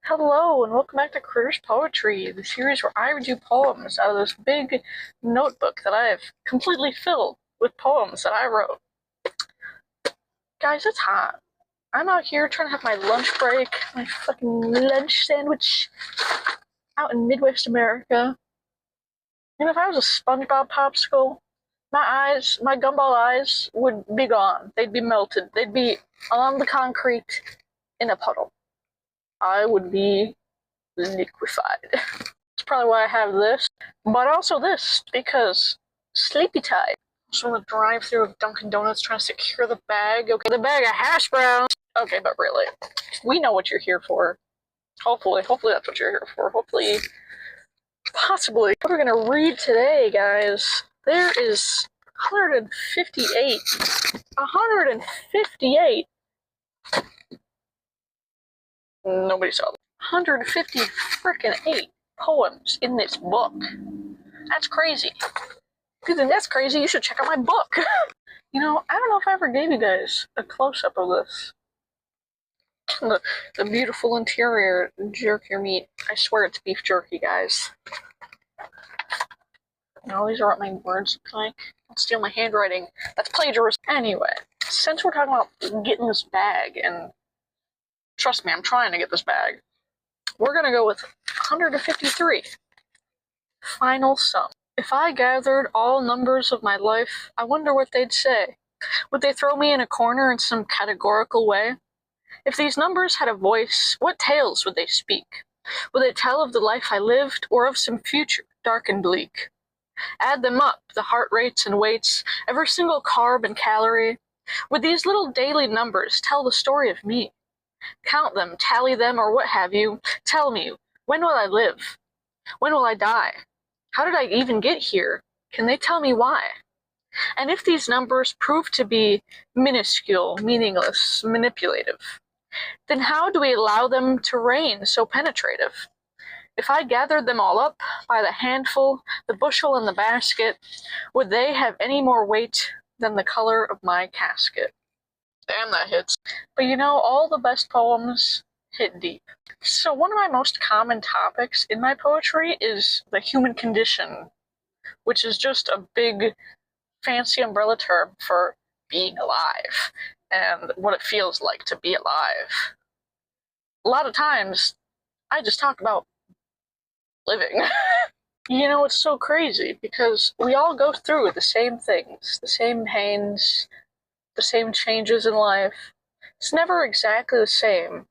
Hello, and welcome back to Critters Poetry, the series where I read you poems out of this big notebook that I have completely filled with poems that I wrote. Guys, it's hot. I'm out here trying to have my lunch break, my fucking lunch sandwich out in Midwest America. And if I was a SpongeBob popsicle, my gumball eyes would be gone. They'd be melted. They'd be on the concrete in a puddle. I would be liquefied. That's probably why I have this, but also this, because sleepy time. So I'm gonna drive through of Dunkin' Donuts trying to secure the bag. Okay, the bag of hash browns. Okay, but really, we know what you're here for. Hopefully that's what you're here for. Hopefully, possibly. What we're gonna read today, guys, there is 158. 158. Nobody saw them. 150 frickin' 8 poems in this book. That's crazy. If you think that's crazy, you should check out my book. You know, I don't know if I ever gave you guys a close-up of this. The beautiful interior jerky meat. I swear it's beef jerky, guys. No, these are what my words look like. Don't steal my handwriting. That's plagiarism. Anyway, since we're talking about getting this bag, and trust me, I'm trying to get this bag, we're gonna go with 153. Final sum. If I gathered all numbers of my life, I wonder what they'd say. Would they throw me in a corner in some categorical way? If these numbers had a voice, what tales would they speak? Would they tell of the life I lived, or of some future, dark and bleak? Add them up, the heart rates and weights, every single carb and calorie. Would these little daily numbers tell the story of me? Count them, tally them, or what have you. Tell me, when will I live? When will I die? How did I even get here? Can they tell me why? And if these numbers prove to be minuscule, meaningless, manipulative, then how do we allow them to reign so penetrative? If I gathered them all up by the handful, the bushel and the basket, would they have any more weight than the color of my casket? Damn, that hits. But you know, all the best poems hit deep. So one of my most common topics in my poetry is the human condition, which is just a big fancy umbrella term for being alive and what it feels like to be alive. A lot of times, I just talk about living. You know, it's so crazy because we all go through the same things, the same pains, the same changes in life. It's never exactly the same,